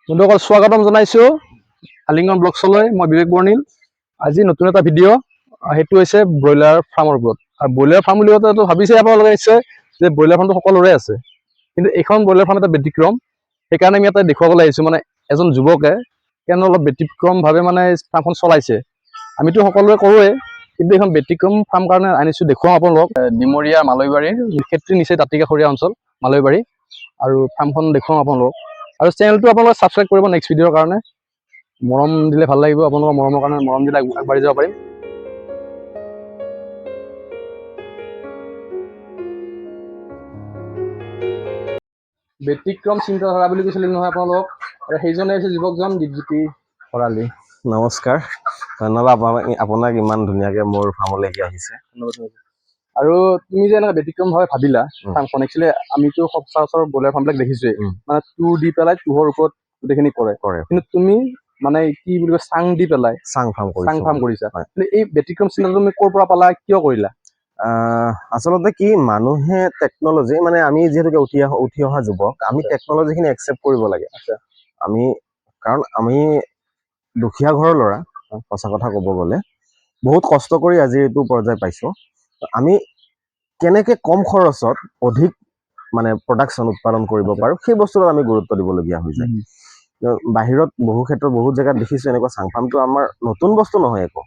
বন্ধুসকল স্বাগতম জনাইছো আলিঙ্গন ব্লগছলৈ। মই বিবেক বৰ্ণিল। আজি নতুন এটা ভিডিঅ', সেইটো হৈছে ব্ৰইলাৰ ফাৰ্মৰ ওপৰত। আৰু ব্ৰইলাৰ ফাৰ্ম বুলি কওঁতে ভাবিছে আপোনালোকে নিশ্চয় যে ব্ৰইলাৰ ফাৰ্মটো সকলোৰে আছে, কিন্তু এইখন ব্ৰইলাৰ ফাৰ্ম এটা ব্যতিক্ৰম। সেইকাৰণে আমি ইয়াতে দেখুৱাবলৈ আহিছোঁ, মানে এজন যুৱকে কেনে অলপ ব্যতিক্ৰমভাৱে মানে ফাৰ্মখন চলাইছে। আমিতো সকলোৱে কৰোঁৱে, কিন্তু এইখন ব্যতিক্ৰম ফাৰ্ম কাৰণে আনিছোঁ, দেখুৱাওঁ আপোনালোকক। ডিমৰীয়া মালৈবাৰীৰ খেতিৰ নিচেই দাঁতিকাষৰীয়া অঞ্চল মালৈবাৰী, আৰু ফাৰ্মখন দেখুৱাওঁ আপোনালোকক। আৰু চেনেলটো আপোনালোকে ছাবস্ক্ৰাইব কৰিব নেক্সট ভিডিঅ'ৰ কাৰণে। মৰম দিলে ভাল লাগিব, আপোনালোকৰ মৰমৰ কাৰণে মৰম দিলে আগবাঢ়ি যাব পাৰিম। ব্যতিক্ৰম চিন্তাধাৰা বুলি কৈছিলে নহয় আপোনালোকক, আৰু সেইজনে হৈছে যুৱকজন দীপজ্যোতি ভৰালী। নমস্কাৰ, ধন্যবাদ আপোনাক ইমান ধুনীয়াকে মোৰ ফাৰ্মলৈকে আহিছে। আৰু তুমি যে এনেকুৱা ব্যতিক্ৰমভাৱে ভাবিলা ফাৰ্মখন, একচুৱেলি আমিতো সচৰাচৰ ব্ৰইলাৰ ফাৰ্মবিলাক দেখিছোৱেই, মানে তুৰ দি পেলাই তুহৰ ওপৰত গোটেইখিনি কৰে, কিন্তু তুমি মানে কি বুলি কয় চাং দি পেলাই চাং ফাৰ্ম কৰিছা। এই ব্যতিক্ৰম চিন্তাটো তুমি ক'ৰ পৰা পালা, কিয় কৰিলা? আচলতে কি, মানুহে টেকনলজি, মানে আমি যিহেতুকে উঠি অহা যুৱক, আমি টেকনলজিখিনি একচেপ্ট কৰিব লাগে। কাৰণ আমি দুখীয়া ঘৰৰ ল'ৰা, সঁচা কথা ক'ব গ'লে বহুত কষ্ট কৰি আজি এইটো পৰ্যায় পাইছোঁ। আমি কেনেকে কম খৰচত অধিক মানে প্ৰডাকশ্যন উৎপাদন কৰিব পাৰোঁ, সেই বস্তুটো আমি গুৰুত্ব দিবলগীয়া হৈ যায়। বাহিৰত বহু ক্ষেত্ৰত বহুত জেগাত দেখিছোঁ এনেকুৱা চাং ফাৰ্মটো আমাৰ নতুন বস্তু নহয় একো,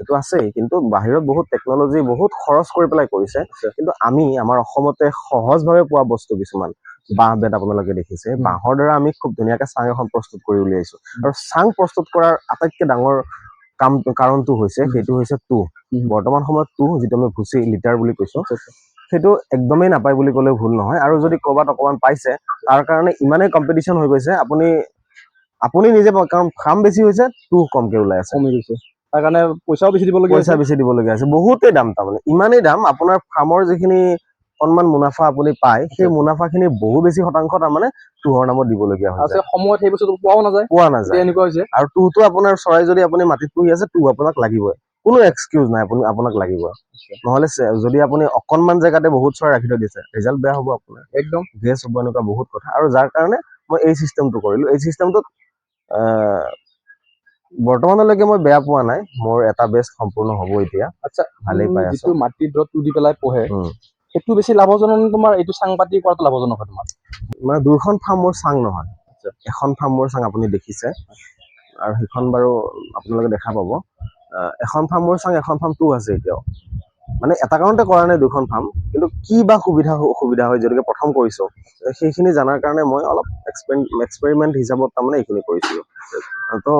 এইটো আছেই, কিন্তু বাহিৰত বহুত টেকনলজি বহুত খৰচ কৰি পেলাই কৰিছে। কিন্তু আমি আমাৰ অসমতে সহজভাৱে পোৱা বস্তু কিছুমান, বাঁহ বেত আপোনালোকে দেখিছে, বাঁহৰ দ্বাৰা আমি খুব ধুনীয়াকে চাং এখন প্ৰস্তুত কৰি উলিয়াইছোঁ। আৰু চাং প্ৰস্তুত কৰাৰ আটাইতকৈ ডাঙৰ কাৰণটো হৈছে, সেইটো হৈছে তুঁহ। বৰ্তমান সময়ত তুঁহ, যিটো আমি ভুচি লিটাৰ বুলি কৈছোঁ, সেইটো একদমেই নাপায় বুলি ক'লেও ভুল নহয়। আৰু যদি ক'ৰবাত অকণমান পাইছে, তাৰ কাৰণে ইমানেই কম্পিটিশ্যন হৈ গৈছে, আপুনি নিজে, কাৰণ ফাৰ্ম বেছি হৈছে, তুঁহ কমকে ওলাই আছে, কমি গৈছে, তাৰ কাৰণে পইচা বেছি দিবলগীয়া আছে। বহুতেই দাম, তাৰমানে ইমানেই দাম, আপোনাৰ ফাৰ্মৰ যিখিনি অকণমান মুনাফা আপুনি পায়, সেই মুনাফাখিনি বহু বেছি শতাংশ তাৰমানে তুঁহৰ নামত দিবলগীয়া হৈছে। সময়ত সেই বস্তুটো পোৱা নাযায়। এনেকুৱা হৈছে। আৰু তুঁহটো আপোনাৰ চৰাই যদি আপুনি মাটিত পুহি আছে, তুঁহ আপোনাক লাগিবই, কোনো এক্সকিউজ নাই, আপোনাক লাগিবই। নহ'লে যদি আপুনি অকণমান জেগাতে বহুত চৰাই ৰাখি থৈ দিছে, ৰিজাল্ট বেয়া হ'ব আপোনাৰ, একদম গেছ হ'ব, এনেকুৱা বহুত কথা। আৰু যাৰ কাৰণে মই এই চিষ্টেমটো কৰিলোঁ। এই চিষ্টেমটোত বৰ্তমানলৈকে মই বেয়া পোৱা নাই, মোৰ এটা বেষ্ট সম্পূৰ্ণ হ'ব এতিয়া। আচ্ছা, ভালেই পাই আছো। যিটো মাটিৰ দৰত তুলি পেলাই পোহে, সেইটো বেছি লাভজনক তোমাৰ এইটো চাং পাতি কৰাটো লাভজনক হয় তোমাৰ? মানে দুয়োখন ফাৰ্ম মোৰ চাং নহয়, এখন ফাৰ্ম মোৰ চাং, আপুনি দেখিছে, আৰু সেইখন বাৰু আপোনালোকে দেখা পাব। এখন ফাৰ্ম মোৰ চাং, এখন ফাৰ্ম তুঁহ আছে এতিয়াও। মানে এটা কাৰণতে কৰা নাই দুখন ফাৰ্ম, কিন্তু কি বা অসুবিধা হয়, যিহেতুকে প্ৰথম কৰিছোঁ, সেইখিনি জনাৰ কাৰণে মই অলপ এক্সপেৰিমেণ্ট হিচাপত তাৰমানে এইখিনি কৰিছিলোঁ। তো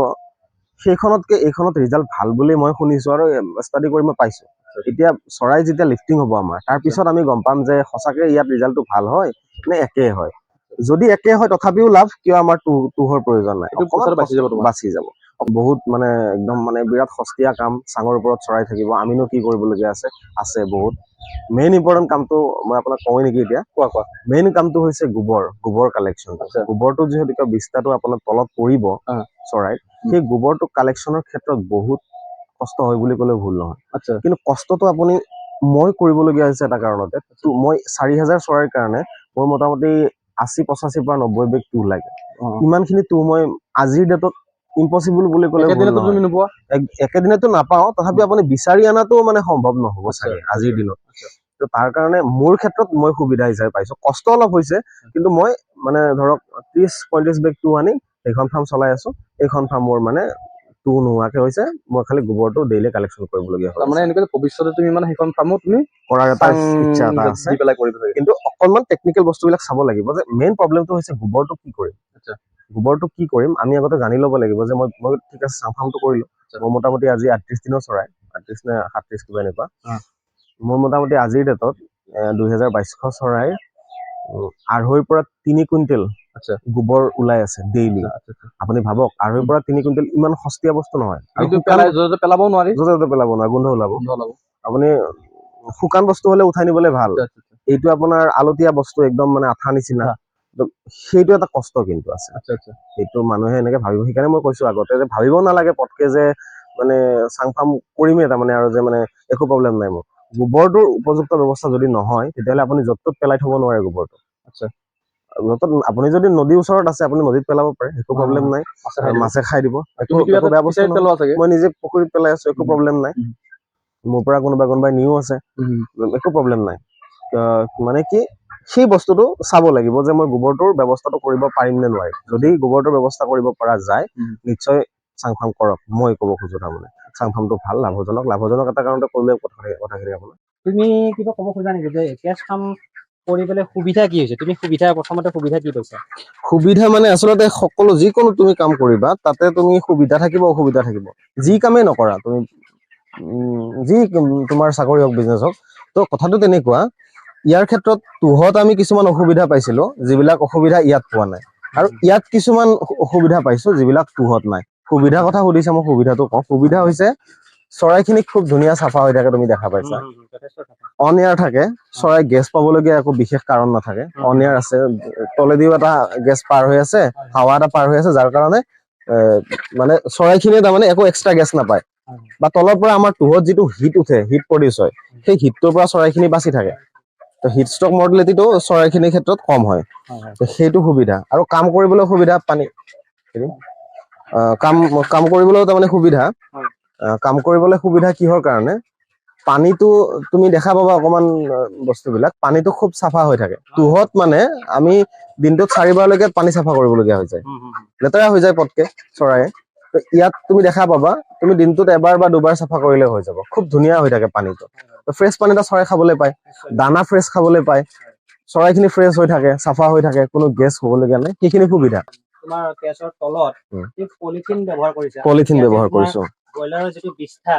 সেইখনতকে এইখনত ৰিজাল্ট ভাল বুলি মই শুনিছোঁ, আৰু ষ্টাডি কৰি মই পাইছোঁ। এতিয়া চৰাই যেতিয়া লিফটিং হ'ব আমাৰ, তাৰপিছত আমি গম পাম যে সঁচাকে ইয়াত ৰিজাল্টটো ভাল হয় নে একেই হয়। যদি একে হয় তথাপিও লাভ, কিয় আমাৰ তুঁহৰ প্ৰয়োজন নাই, বাচি যাব। বহুত মানে একদম মানে বিৰাট সস্তীয়া কাম, চাঙৰ ওপৰত চৰাই থাকিব, আমিনো কি কৰিবলগীয়া আছে বহুত। মেইন ইম্পৰ্টেণ্ট কামটো মই আপোনাক কওঁৱেই নেকি এতিয়া? কোৱা। মেইন কামটো হৈছে গোবৰ কালেকশ্যন। গোবৰটো যিহেতু বিস্তাটো আপোনাৰ তলত পৰিব চৰাইত, সেই গোবৰটো কালেকশ্যনৰ ক্ষেত্ৰত বহুত কষ্ট হয় বুলি ক'লেও ভুল নহয়। কিন্তু কষ্টটো মই কৰিবলগীয়া হৈছে এটা কাৰণতে, মই 4000 চৰাইৰ কাৰণে মোৰ মোটামুটি 80-85 পৰা 90 বেগ তুঁহ লাগে। ইমানখিনি তুঁহ মই আজিৰ ডেটত ইম্পচিবল বুলি ক'লে ভুল নহয়। একেদিনতো নাপাওঁ, তথাপি আপুনি বিচাৰি অনাটো মানে সম্ভৱ নহ'ব চাগে আজিৰ দিনত। তো তাৰ কাৰণে মোৰ ক্ষেত্ৰত মই সুবিধা হিচাপে পাইছোঁ। কষ্ট অলপ হৈছে, কিন্তু মই মানে ধৰক 30-35 বেগ তুঁহ আনি সেইখন ফাৰ্ম চলাই আছোঁ। এইখন ফাৰ্ম মোৰ মানে তুঁহ নোহোৱাকে হৈছে, মই খালি গোবৰটো ডেইলি কালেকশ্যন কৰিবলগীয়া হয়। মানে এনেকৈ ভৱিষ্যতে তুমি মানে সেইখন ফাৰ্মো তুমি কৰাৰ এটা ইচ্ছা এটা আছে, কিন্তু অকণমান টেকনিকেল বস্তুবিলাক চাব লাগিব। যে মেইন প্ৰব্লেমটো হৈছে গোবৰটো কি কৰিম, আমি আগতে জানি ল'ব লাগিব যে মই ঠিক আছে চাং ফাৰ্মটো কৰিলোঁ, মোৰ মোটামুটি আজি 38 দিনৰ চৰাই, 38 নে 37 কিবা এনেকুৱা। মোৰ মোটামুটি আজিৰ ডেটত 2200 চৰাই 2.5 পৰা 3 কুইণ্টেল গোবৰ ওলাই আছে ডেইলি। আপুনি ভাবক, 2.5 পৰা 3 কুইণ্টেল ইমান সস্তীয়া বস্তু নহয়। আৰু য'তে পেলাব নোৱাৰি, গোন্ধ ওলাব। আপুনি শুকান বস্তু হ'লে উঠাই নিবলৈ ভাল, এইটো আপোনাৰ আলতীয়া বস্তু, একদম মানে আঠা নিচিনা, সেইটো এটা কষ্ট কিন্তু আছে। সেইটো মানুহে এনেকে ভাবিব, সেইকাৰণে মই কৈছোঁ আগতে যে ভাবিব নালাগে পটকে যে মানে চাং ফাৰ্ম কৰিমেই তাৰমানে, আৰু যে মানে একো প্ৰব্লেম নাই মোৰ। গোবৰটোৰ উপযুক্ত ব্যৱস্থা যদি নহয়, তেতিয়াহ'লে আপুনি য'ত ত'ত পেলাই থ'ব নোৱাৰে গোবৰটো। আপুনি যদি নদীৰ ওচৰত আছে আপুনি নদীত পেলাব পাৰে, একো প্ৰব্লেম নাই। মাছে খাই দিব, একো বেয়া বস্তু নহয়। মই নিজে পুখুৰীত পেলাই আছো, একো প্ৰব্লেম নাই। মোৰ পৰা কোনোবাই নিও আছে, একো প্ৰব্লেম নাই। মানে কি সেই বস্তুটো চাব লাগিব যে মই গোবৰটোৰ ব্যৱস্থাটো কৰিব পাৰিম নে নোৱাৰিম। যদি গোবৰটোৰ ব্যৱস্থা কৰিব পৰা যায় নিশ্চয় চাং ফাৰ্ম কৰক, মই ক'ব খোজো। তাৰমানে চাং ফাৰ্মটো ভাল, লাভজনক এটা কাৰণতে কৰিলে কথাখিনি আপোনাৰ। তুমি কিবা ক'ব খোজা নেকি যে কেজ ফাৰ্ম কৰিবলৈ সুবিধা কি হৈছে? তুমি প্ৰথমতে সুবিধা কি পাইছা? সুবিধা মানে আচলতে সকলো যিকোনো তুমি কাম কৰিবা তাতে তুমি সুবিধা থাকিব, অসুবিধা থাকিব। যি কামেই নকৰা তুমি, যি তোমাৰ চাকৰি হওক, বিজনেছ হওক, তো কথাটো তেনেকুৱা। ইয়াৰ ক্ষেত্ৰত তুহত আমি কিছুমান অসুবিধা পাইছিলো, যিবিলাক অসুবিধা ইয়াত পোৱা নাই। আৰু ইয়াত কিছুমান অসুবিধা পাইছো যিবিলাক তুহত নাই। সুবিধাৰ কথা সুধিছা, মই সুবিধাটো কওঁ। সুবিধা হৈছে চৰাইখিনি খুব ধুনীয়া চাফা হৈ থাকে, তুমি দেখা পাইছা। অন এয়াৰ থাকে, চৰাই গেছ পাবলগীয়া একো বিশেষ কাৰণ নাথাকে। অন এয়াৰ আছে, তলেদিও এটা গেছ পাৰ হৈ আছে, হাৱা এটা পাৰ হৈ আছে, যাৰ কাৰণে মানে চৰাইখিনিয়ে তাৰমানে একো এক্সট্ৰা গেছ নাপায়। বা তলৰ পৰা আমাৰ তুহত যিটো হিট উঠে, হিট প্ৰডিউচ হয়, সেই হিটটোৰ পৰা চৰাইখিনি বাচি থাকে। তো হিট ষ্ট্ৰক মৰ্টেলিটিটো চৰাইখিনিৰ ক্ষেত্ৰত কম হয়। সেইটো সুবিধা। আৰু কাম কৰিবলৈ সুবিধা, পানী কাম কৰিবলৈও তাৰমানে সুবিধা। কাম কৰিবলৈ সুবিধা কিহৰ কাৰণে? পানীটো তুমি দেখা পাবা অকমান বস্তুবিলাক, পানীটো খুব চাফা হৈ থাকে। তুহত মানে আমি দিনটোত 4 বাৰলৈকে পানী চাফা কৰিবলগীয়া হৈ যায়, লেতেৰা হৈ যায় পটকে চৰায়ে। তো ইয়াত তুমি দেখা পাবা তুমি দিনটোত এবাৰ বা দুবাৰ চাফা কৰিলে হৈ যাব, খুব ধুনীয়া হৈ থাকে পানীটো। তো ফ্ৰেছ পানী এটা চৰাই খাবলৈ পায়, দানা ফ্ৰেছ খাবলৈ পায়, চৰাইখিনি ফ্ৰেছ হৈ থাকে, চাফা হৈ থাকে, কোনো গেছ হ'বলগীয়া নাই। সেইখিনি সুবিধা। তোমাৰ কেজৰ তলত পলিথিন ব্যৱহাৰ কৰিছা, পলিথিন ব্যৱহাৰ কৰিছো। ব্ৰইলাৰৰ যিটো বিষ্ঠা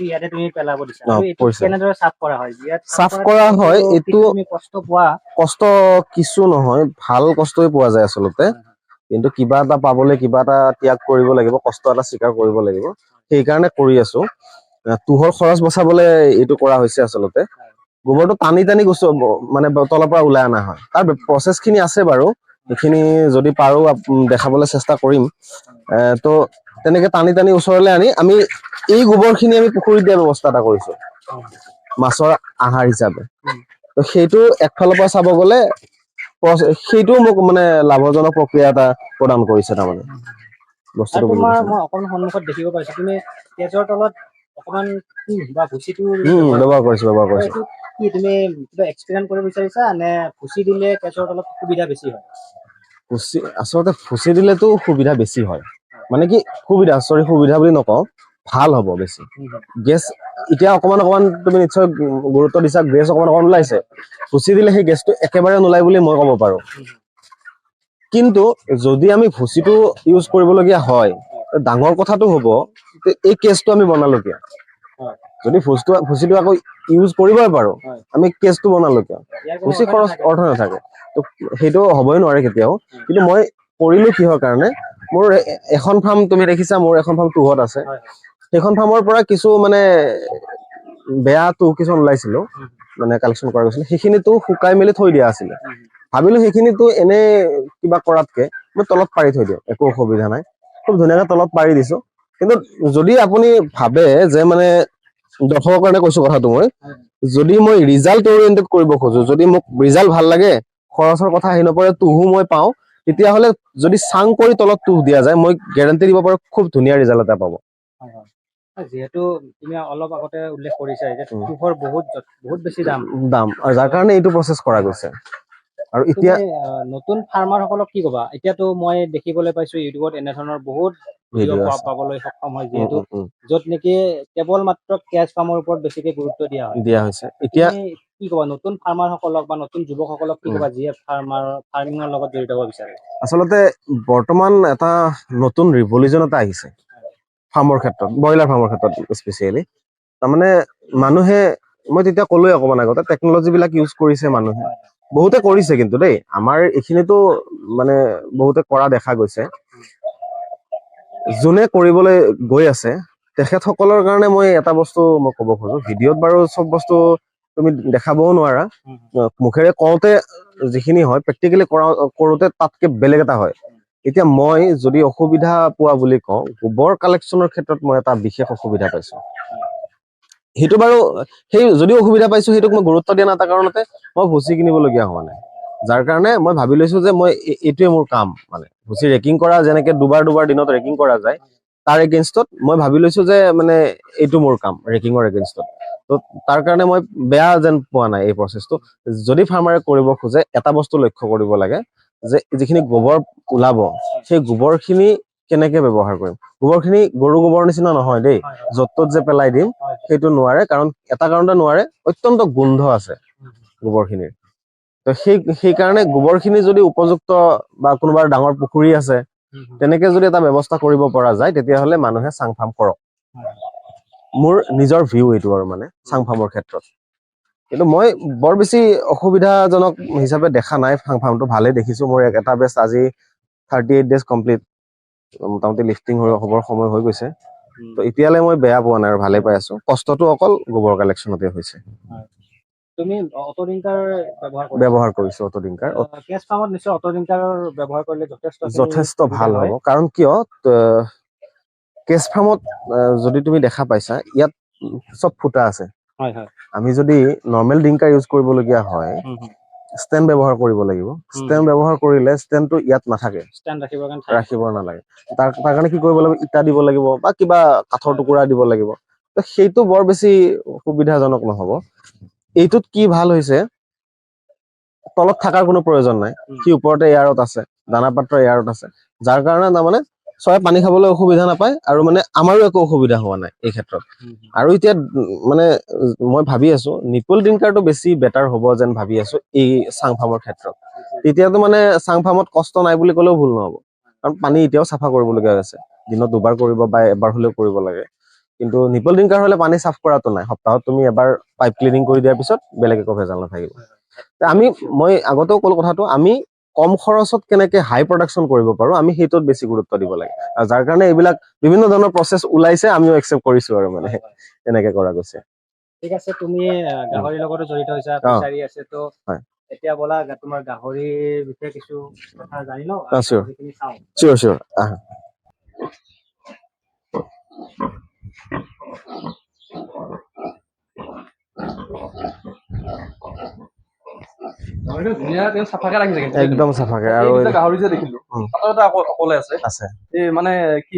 ইয়াতে তুমি পেলাব দিছা, আৰু এইটো কেনেদৰে চাফ কৰা হয়? চাফ কৰা হয় এইটো তুমি কষ্ট পোৱা? কষ্ট কিছু নহয়, ভাল কষ্টই পোৱা যায় আচলতে। কিন্তু কিবা এটা পাবলৈ কিবা এটা ত্যাগ কৰিব লাগিব, কষ্ট এটা স্বীকাৰ কৰিব লাগিব। সেইকাৰণে কৰি আছো। তুহৰ খৰচ বচাবলৈ এইটো কৰা হৈছে আচলতে। গোবৰটো টানি মানে তলৰ পৰা ওলাই অনা হয়। তাৰ প্ৰচেছ খিনি আছে বাৰু, সেইখিনি যদি পাৰো দেখাবলৈ চেষ্টা কৰিম। তো তেনেকে টানি ওচৰলৈ আনি আমি এই গোবৰখিনি আমি পুখুৰীত দিয়া ব্যৱস্থা এটা কৰিছো, মাছৰ আহাৰ হিচাপে। তো সেইটো একফালৰ পৰা চাব গ'লে সেইটোও মোক মানে লাভজনক প্ৰক্ৰিয়া এটা প্ৰদান কৰিছে তাৰমানে। বস্তুটো বুজি পাইছা? মই অকমান সন্মুখত দেখিব পাইছো তুমি কেজৰ তলত অকমান বা ভুচিটো ব্যৱহাৰ কৰিছো। কি তুমি কিবা এক্সপেৰিমেন্ট কৰিব বিচাৰিছা নে ভুচি দিলে কেজৰ তলত সুবিধা বেছি হয়? আচলতে ভুচি দিলেতো সুবিধা বেছি হয়। মানে কি সুবিধা বুলি নকওঁ, ভাল হ'ব বেছি। গেছ এতিয়া অকমান তুমি নিশ্চয় গুৰুত্ব দিছা, গেছ অকমান ওলাইছে। ভুচি দিলে সেই গেছটো একেবাৰে নোলাই বুলি মই ক'ব পাৰো। কিন্তু যদি আমি ভুচিটো ইউজ কৰিবলগীয়া হয়, ডাঙৰ কথাটো হ'ব এই কেছটো আমি বনালো কিয়? যদি ভুচিটো আকৌ ইউজ কৰিবই পাৰো, আমি কেছটো বনালো কিয়? ভুচি খৰচ অৰ্থ নাথাকে। তো সেইটো হ'বই নোৱাৰে কেতিয়াও। কিন্তু মই কৰিলো কিহৰ কাৰণে? মোৰ এখন ফাৰ্ম তুমি দেখিছা, মোৰ এখন ফাৰ্ম তুহত আছে। সেইখন ফাৰ্মৰ পৰা কিছু মানে বেয়া তুহ কিছুমান ওলাইছিলো, মানে কালেকশ্যন কৰা গৈছিল। সেইখিনিতো শুকাই মেলি থৈ দিয়া আছিলে। ভাবিলো সেইখিনিতো এনে কিবা কৰাতকে মই তলত পাৰি থৈ দিওঁ, একো অসুবিধা নাই। খুব ধুনীয়াকে তলত পাৰি দিছো। কিন্তু যদি আপুনি ভাবে যে মানে দৰ্শকৰ কাৰণে কৈছো কথাটো, যদি মই ৰিজাল্ট অৰিয়েণ্টেড কৰিব খোজো, যদি মোক ৰিজাল্ট ভাল লাগে, খৰচৰ কথা আহি নপৰে, তুহো মই পাওঁ, তেতিয়াহ'লে যদি চাং কৰি তলত তুহ দিয়া যায়, মই গেৰাণ্টি দিব পাৰো খুব ধুনীয়া ৰিজাল্ট এটা পাব। যিহেতু তুমি অলপ আগতে উল্লেখ কৰিছা যে তুহৰ বহুত বেছি দাম, আৰু যাৰ কাৰণে এইটো প্ৰচেছ কৰা গৈছে। আৰু এতিয়া নতুন ফাৰ্মাৰ সকলক কি কবা? এতিয়াতো মই দেখিবলৈ পাইছো ইউটিউবত এনেধৰণৰ বহুত ভিডিঅ' পাবলৈ সক্ষম হয়, যিহেতু য'ত নেকি কেৱল মাত্ৰ কেজ ফাৰ্মৰ ওপৰত বেছিকে গুৰুত্ব দিয়া হৈছে। এতিয়া কি কবা নতুন ফাৰ্মাৰ সকলক বা নতুন যুৱকসকলক কি কবা যিয়ে ফাৰ্মিঙৰ লগত জড়িত হ'ব বিচাৰে? আচলতে বৰ্তমান এটা নতুন ৰিভলিউচন এটা আহিছে ফাৰ্মৰ ক্ষেত্ৰত, ব্ৰইলাৰ ফাৰ্মৰ ক্ষেত্ৰত স্পেচিয়েলি। তাৰমানে মানুহে, মই তেতিয়া ক'লোৱে অকমান আগতে, টেকনলজি বিলাক ইউজ কৰিছে মানুহে। বহুতে কৰিছে কিন্তু দেই, আমাৰ এইখিনিতো মানে বহুতে কৰা দেখা গৈছে। যোনে কৰিবলৈ গৈ আছে তেখেতসকলৰ কাৰণে মই এটা বস্তু মই ক'ব খোজো, ভিডিঅ'ত বাৰু চব বস্তু তুমি দেখাবও নোৱাৰা, মুখেৰে কওঁতে যিখিনি হয় প্ৰেক্টিকেলি কৰোঁতে তাতকে বেলেগ এটা হয়। এতিয়া মই যদি অসুবিধা পোৱা বুলি কওঁ, গোবৰ কালেকশ্যনৰ ক্ষেত্ৰত মই এটা বিশেষ অসুবিধা পাইছো। সেইটো বাৰু সেই যদি অসুবিধা পাইছো, সেইটোক মই গুৰুত্ব দিয়া নাই, এটা কাৰণতে মই ভুচি কিনিবলগীয়া হোৱা নাই। যাৰ কাৰণে মই ভাবি লৈছো যে মই এইটোৱে মোৰ কাম মানে ভুচি ৰেকিং কৰা যেনেকে দুবাৰ দিনত ৰেকিং কৰা যায় তাৰ এগেইনষ্টত মই ভাবি লৈছো যে মানে এইটো মোৰ কাম ৰেকিঙৰ এগেইনষ্টত তো তাৰ কাৰণে মই বেয়া যেন পোৱা নাই এই প্ৰচেছটো যদি ফাৰ্মাৰে কৰিব খোজে এটা বস্তু লক্ষ্য কৰিব লাগে যে যিখিনি গোবৰ ওলাব সেই গোবৰখিনি কেনেকে ব্যৱহাৰ কৰিম গোবৰখিনি গৰু গোবৰ নিচিনা নহয় দেই য'ত ত'ত যে পেলাই দিম সেইটো নোৱাৰে কাৰণ এটা কাৰণতে নোৱাৰে অত্যন্ত গোন্ধ আছে গোবৰখিনিৰ তো সেইকাৰণে গোবৰখিনি যদি উপযুক্ত বা কোনোবাৰ ডাঙৰ পুখুৰী আছে তেনেকে যদি এটা ব্যৱস্থা কৰিব পৰা যায় তেতিয়াহ'লে মানুহে চাং ফাৰ্ম কৰক মোৰ নিজৰ ভিউ এইটো আৰু মানে চাং ফাৰ্মৰ ক্ষেত্ৰত কিন্তু মই বৰ বেছি অসুবিধাজনক হিচাপে দেখা নাই চাং ফাৰ্মটো ভালেই দেখিছো মোৰ এটা বেষ্ট আজি 38 ডেজ কমপ্লিট মোটামুটি লিফটিং হ'বৰ সময় হৈ গৈছে তো এতিয়ালৈ মই বেয়া পোৱা নাই আৰু ভালে পাই আছো কষ্টটো অকল গোবৰ কালেকশ্যনতে হৈছে তুমি অটো ডিংকাৰ ব্যৱহাৰ কৰিছো অটো ডিংকাৰ কেজ ফাৰ্মত নিশ্চয় অটো ডিংকাৰ ব্যৱহাৰ কৰিলে যথেষ্ট ভাল হ'ব কাৰণ কিয় কেজ ফাৰ্মত যদি তুমি দেখা পাইছা ইয়াত চব ফুটা আছে আমি যদি নৰ্মেল ডিংকাৰ ইউজ কৰিবলগীয়া হয় ষ্টেণ্ড ব্যৱহাৰ কৰিব লাগিব ষ্টেণ্ড ব্যৱহাৰ কৰিলে ষ্টেণ্ডটো ইয়াত নাথাকে ৰাখিব নালাগে তাৰ কাৰণে কি কৰিব লাগিব ইটা দিব লাগিব বা কিবা কাঠৰ টুকুৰা দিব লাগিব তো সেইটো বৰ বেছি সুবিধাজনক নহ'ব এইটোত কি ভাল হৈছে তলত থকাৰ কোনো প্ৰয়োজন নাই সি ওপৰতে এয়াৰত আছে দানা পাত্ৰ এয়াৰত আছে যাৰ কাৰণে তাৰমানে চৰাই পানী খাবলৈ অসুবিধা নাপায় আৰু মানে আমাৰো একো অসুবিধা হোৱা নাই এই ক্ষেত্ৰত আৰু এতিয়া মানে মই ভাবি আছো নিপল ডিংকাৰটো বেছি বেটাৰ হ'ব যেন ভাবি আছো এই চাং ফাৰ্মৰ ক্ষেত্ৰত তেতিয়াতো মানে চাং ফাৰ্মত কষ্ট নাই বুলি ক'লেও ভুল নহ'ব কাৰণ পানী এতিয়াও চাফা কৰিবলগীয়া আছে দিনত দুবাৰ কৰিব বা এবাৰ হ'লেও কৰিব লাগে কিন্তু নিপল ডিংকাৰ হ'লে পানী চাফ কৰাটো নাই সপ্তাহত তুমি এবাৰ পাইপ ক্লিনিং কৰি দিয়াৰ পিছত বেলেগ একো ভেজাল নাথাকিব মই আগতেও ক'লো কথাটো আমি কম খৰচত কেনেকে হাই প্ৰডাকশ্যন কৰিব পাৰো আমি সেইটোত বেছি গুৰুত্ব দিব লাগে আৰু যাৰ কাৰণে এইবিলাক বিভিন্ন ধৰণৰ প্ৰচেছ ওলাইছে আমিও একচেপ্ট কৰিছো আৰু মানে এনেকে কৰা গৈছে ঠিক আছে তুমি গাহৰিৰ লগতো জড়িত হৈছা ফিচাৰী আছে তো এতিয়া বলা তোমাৰ গাহৰিৰ বিষয়ে কিছু কথা জানি লওঁ চিয়ৰ একদম চাফাকে আৰু গাহৰি যে দেখিলো অকলে আছে মানে কি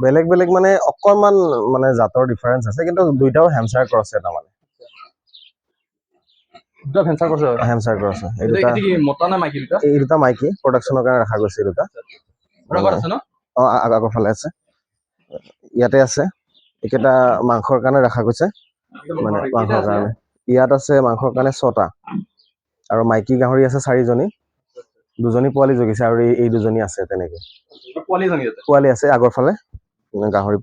বেলেগ বেলেগ মানে অকণমান মানে জাতৰ ডিফাৰেঞ্চ আছে কিন্তু দুইটাও হেমচাৰ ক্ৰছ এটা মানে হেমচাৰ ক্ৰছ এই দুটা মাইকী প্ৰডাকশ্যনৰ কাৰণে ৰখা গৈছে এই দুটা আগৰ ফালে আছে ইয়াতে আছে এইকেইটা মাংসৰ কাৰণে ৰখা গৈছে মানে মাংসৰ কাৰণে ইয়াত আছে মাংসৰ কাৰণে 6টা আৰু মাইকী গাহৰি আছে 4জনী 2জনী পোৱালি জগিছে আৰু এই 2জনী আছে তেনেকে পোৱালি আছে আগৰ ফালে গাহৰি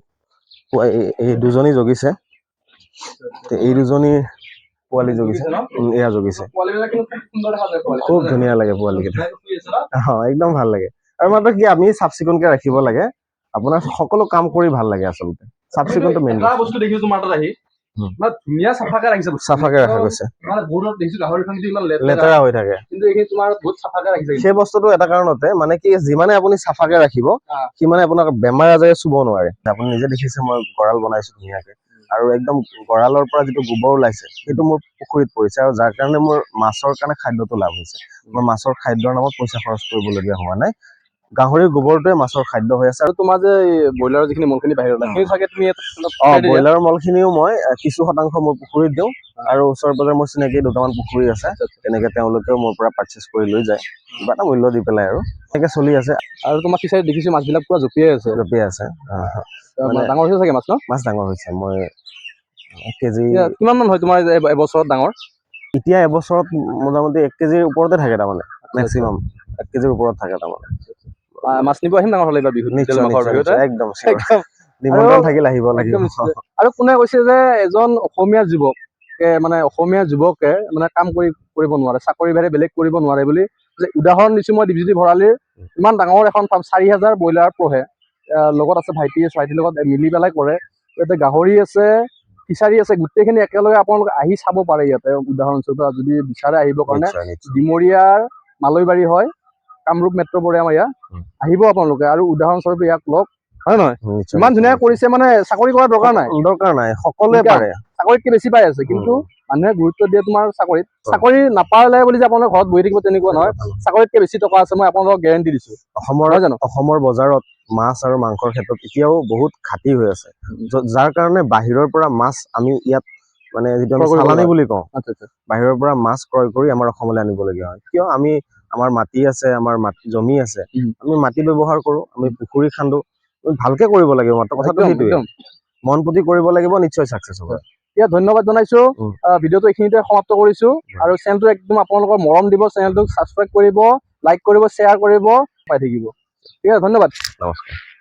এই 2জনী জগিছে এই 2জনী পোৱালি জগিছে এয়া জগিছে খুব ধুনীয়া লাগে পোৱালিকেইটা একদম ভাল লাগে আৰু মাত্ৰ কি আমি চাফ চিকুণকে ৰাখিব লাগে আপোনাৰ সকলো কাম কৰি ভাল লাগে আচলতে চাফ চিকুণটো মেইন বস্তু দেখিছো তোমাৰ তাত আহি ধুনীয়া চাফাকে ৰাখিছে চাফাকে ৰখা গৈছে মানে বহুত দেখিছো গাহৰিখন ইমান লেতেৰা হৈ থাকে কিন্তু এইখিনি তোমাৰ বহুত চাফাকে ৰাখিছে সেই বস্তুটো এটা কাৰণতে মানে কি যিমানে আপুনি চাফাকে ৰাখিব সিমানে আপোনাক বেমাৰ আজাৰে চুব নোৱাৰে আপুনি নিজে দেখিছে মই গঁৰাল বনাইছো ধুনীয়াকে আৰু একদম গঁৰালৰ পৰা যিটো গোবৰ ওলাইছে সেইটো মোৰ পুখুৰীত পৰিছে আৰু যাৰ কাৰণে মোৰ মাছৰ কাৰণে খাদ্যটো লাভ হৈছে মই মাছৰ খাদ্যৰ নামত পইচা খৰচ কৰিবলগীয়া হোৱা নাই গাহৰিৰ গোবৰটোৱে মাছৰ খাদ্য হৈ আছে আৰু তোমাৰ যে ব্ৰইলাৰৰ যিখিনি মলখিনি বাহিৰত সেই চাগে তুমি ব্ৰইলাৰৰ মলখিনিও মই কিছু শতাংশ মোৰ পুখুৰীত দিওঁ আৰু ওচৰে পাজৰে মোৰ চিনাকি দুটামান পুখুৰী আছে তেনেকে তেওঁলোকেও মোৰ পৰা পাৰ্চেছ কৰি লৈ যায় কিবা এটা মূল্য দি পেলাই আৰু তেনেকে চলি আছে আৰু তোমাৰ ফিচাৰীত দেখিছো মাছবিলাক পুৰা জঁপিয়াই আছে ডাঙৰ হৈছে চাগে মাছ ন মাছ ডাঙৰ হৈছে মই 1 কেজি কিমান মান হয় তোমাৰ এবছৰত ডাঙৰ এতিয়া এবছৰত মোটামুটি 1 কেজিৰ ওপৰতে থাকে তাৰমানে মেক্সিমাম 1 কেজিৰ ওপৰত থাকে তাৰমানে মাছ নিব আহিম ডাঙৰ হ'লে এইবাৰ বিহুত একদম নিমন্ত্ৰণ থাকিলে আহিব লাগিব আৰু কোনে কৈছে যে এজন অসমীয়া যুৱক মানে অসমীয়া যুৱকে মানে কাম কৰিব নোৱাৰে চাকৰি বাহিৰে বেলেগ কৰিব নোৱাৰে বুলি যে উদাহৰণ দিছো মই দীপজ্যোতি ভৰালীৰ ইমান ডাঙৰ এখন ফাৰ্ম 4000 ব্ৰইলাৰ পোহে লগত আছে ভাইটিৰ লগত মিলি পেলাই কৰে ইয়াতে গাহৰি আছে ফিচাৰী আছে গোটেইখিনি একেলগে আপোনালোকে আহি চাব পাৰে ইয়াতে উদাহৰণস্বৰূপে যদি বিচাৰে আহিবৰ কাৰণে ডিমৰীয়াৰ মালৈবাৰী হয় কামৰূপ মেট্ৰ' পৰে আমাৰ ইয়াত আহিব আপোনালোকে আৰু উদাহৰণস্বৰূপে ইয়াক লওক হয় নহয় ইমান ধুনীয়া কৰিছে মানে চাকৰি কৰাৰ দৰকাৰ নাই সকলোৱে পাৰে চাকৰিতকৈ বেছি পাই আছে কিন্তু মানুহে গুৰুত্ব দিয়ে তোমাৰ চাকৰিত। চাকৰি নাপালে বুলি যে আপোনালোকে ঘৰত বহি থাকিব তেনেকুৱা নহয়, চাকৰিতকৈ বেছি টকা আছে, মই আপোনালোকক গেৰেণ্টি দিছোঁ। অসমৰ বজাৰত মাছ আৰু মাংসৰ ক্ষেত্ৰত এতিয়াও বহুত ঘাটি হৈ আছে, যাৰ কাৰণে বাহিৰৰ পৰা মাছ আমি ইয়াত মানে যিটো আমি চালানী বুলি কওঁ, বাহিৰৰ পৰা মাছ ক্ৰয় কৰি আমাৰ অসমলৈ আনিবলগীয়া হয়। কিয়? আমাৰ মাটি আছে, আমাৰ জমি আছে, আমি মাটি ব্যৱহাৰ কৰোঁ, আমি পুখুৰী খান্দো, ভালকে কৰিব লাগিব। মাত্ৰ কথাটো সেইটোৱে, মন পুতি কৰিব লাগিব, নিশ্চয় চাকচেছ হ'ব। এতিয়া ধন্যবাদ জনাইছো, ভিডিঅ'টো এইখিনিতে সমাপ্ত কৰিছো। আৰু চেনেলটো একদম আপোনালোকৰ মৰম দিব, চেনেলটোক ছাবস্ক্ৰাইব কৰিব, লাইক কৰিব, শ্বেয়াৰ কৰিব, পাই থাকিব। ঠিক আছে, ধন্যবাদ, নমস্কাৰ।